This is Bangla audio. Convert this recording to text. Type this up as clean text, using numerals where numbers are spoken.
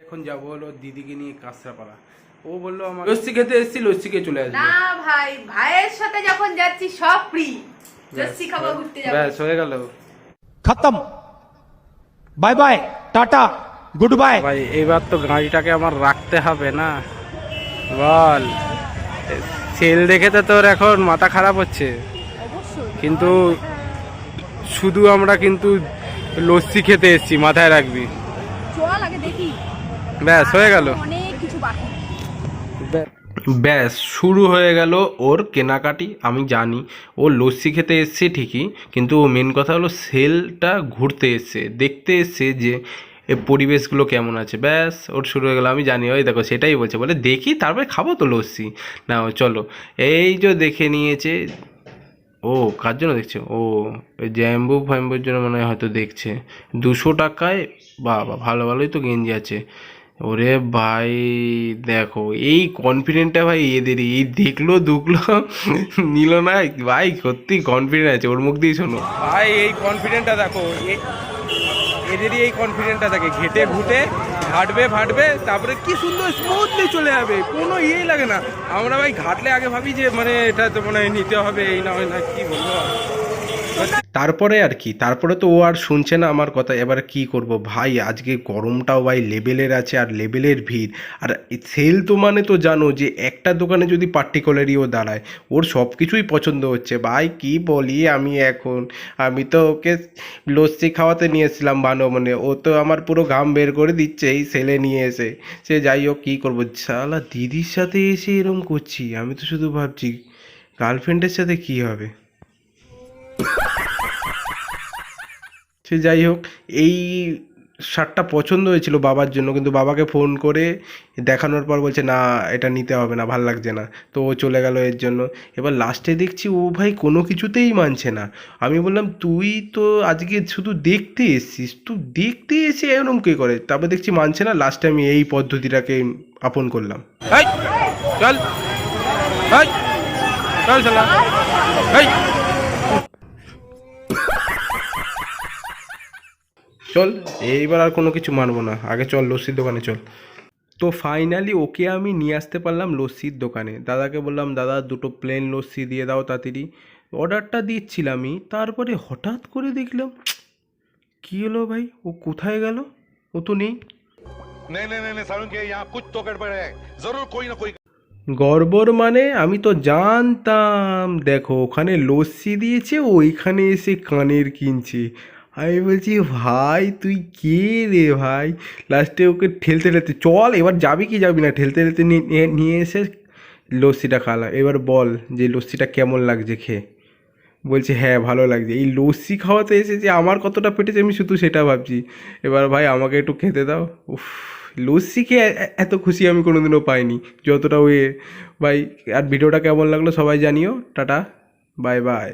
এখন যাবো হলো দিদিকে নিয়ে কাঁচরাপাড়া। ও বললো আমার লস্যি খেতে এসেছি, লস্যি খেয়ে চলে আসবে। না ভাই, ভাইয়ের সাথে যখন যাচ্ছি সব ফ্রি, লস্যি খাবো, ঘুরতে যাবো, ব্যাস হয়ে গেল, খতম, bye bye, tata, good bye. ভাই এবার তো গাড়িটাকে আমার রাখতে হবে না, বল। সেল দেখে তো তোর এখন মাথা খারাপ হচ্ছে, কিন্তু শুধু আমরা কিন্তু লস্যি খেতে এসেছি, মাথায় রাখবি। চল আগে দেখি। ব্যাস হয়ে গেল, অনেক কিছু বাকি। ব্যাস শুরু হয়ে গেল ওর কেনাকাটি। আমি জানি ও লস্যি খেতে এসছে ঠিকই, কিন্তু ও মেন কথা হলো সেলটা ঘুরতে এসছে, দেখতে এসছে যে এ পরিবেশগুলো কেমন আছে। ব্যাস ওর শুরু হয়ে গেল। আমি জানি, ওই দেখো সেটাই বলছে, বলে দেখি তারপরে খাবো তো লস্যি। না চলো, এই যে দেখে নিয়েছে। ও কার জন্য দেখছে? ও ওই জ্যাম্বু ফ্যাম্বুর জন্য মনে হয় হয়তো দেখছে। 200 টাকায় বাবা, ভালো ভালোই তো গেঞ্জি আছে। ওরে ভাই দেখো এই কনফিডেন্টটা ভাই এদেরই, এই দেখলো দুখলো নিল না ভাই, সত্যি কনফিডেন্ট আছে ওর মুখ দিয়ে। শোনো ভাই এই কনফিডেন্টটা দেখো, এদেরই এই কনফিডেন্টটা থাকে, ঘেটে ঘুটে ঘাটবে তারপরে কি সুন্দর স্মুথলি চলে যাবে, কোনো ইয়েই লাগে না। আমরা ভাই ঘাটলে আগে ভাবি যে মানে এটা তো মানে নিতে হবে, এই না হয় না, কি বলবো। তারপরে আর কি, তারপরে তো ও আর শুনছে না আমার কথা। এবার কি করব ভাই, আজকে গরমটাও ভাই লেভেলের আছে, আর লেভেলের ভিড়। আর সেল তো মানে তো জানো যে একটা দোকানে যদি পার্টিকুলারই ও দাঁড়ায়, ওর সব কিছুই পছন্দ হচ্ছে ভাই। কি বলি আমি এখন, আমি তো ওকে লস্যি খাওয়াতে নিয়েছিলাম ভালো, মানে ও তো আমার পুরো ঘাম বের করে দিচ্ছে এই সেলে নিয়ে এসে। সে যাই হোক, কী করবো, শালা দিদির সাথে এসে এরম করছি। আমি তো শুধু ভাবছি গার্লফ্রেন্ডের সাথে কি হবে। সে যাই হোক, এই শার্টটা পছন্দ হয়েছিল বাবার জন্য, কিন্তু বাবাকে ফোন করে দেখানোর পর বলছে না এটা নিতে হবে না, ভাল লাগছে না। তো ও চলে গেল এর জন্য। এবার লাস্টে দেখছি ও ভাই কোনো কিছুতেই মানছে না। আমি বললাম তুই তো আজকে শুধু দেখতে এসছিস, তুই দেখতে এসে এরকম কে করে। তারপর দেখছি মানছে না, লাস্টে আমি এই পদ্ধতিটাকে আপন করলাম। এই চল, এই চল শালা, এই চল, এইবার আর কোনো কিছু মানবো না, আগে চল লস্যির দোকানে চল। তো ফাইনালি ওকে আমি নিয়ে আসতে পারলাম লস্যির দোকানে। দাদাকে বললাম দাদা 2টো প্লেন লস্যি দিয়ে দাও তাড়াতাড়ি। অর্ডারটা দিচ্ছিলামই, তারপরে হঠাৎ করে দেখলাম কী হলো ভাই, ও কোথায় গেল, ও তো নেই। नहीं नहीं नहीं सारुण के यहाँ कुछ तो गड़बड़ है, जरूर कोई ना कोई। গড়বড় মানে আমি তো জানতাম, দেখো ওখানে লস্যি দিয়েছে, ওইখানে এসে কানের কিনছে। আমি বলছি ভাই তুই কে রে ভাই। লাস্টে ওকে ঠেলতে ঠেলতে, চল এবার যাবি কি যাবি না, ঠেলতে ঠেলতে নিয়ে এসে লস্যিটা খাওয়ালাম। এবার বল যে লস্যিটা কেমন লাগছে খেয়ে। বলছে হ্যাঁ ভালো লাগছে। এই লস্যি খাওয়াতে এসেছে, আমার কতটা পেটেছে আমি শুধু সেটা ভাবছি। এবার ভাই আমাকে একটু খেতে দাও। উফ, লস্যি খেয়ে এত খুশি আমি কোনোদিনও পাইনি যতটা ওয়ে। ভাই আর ভিডিওটা কেমন লাগলো সবাই জানিও। Tata, bye bye.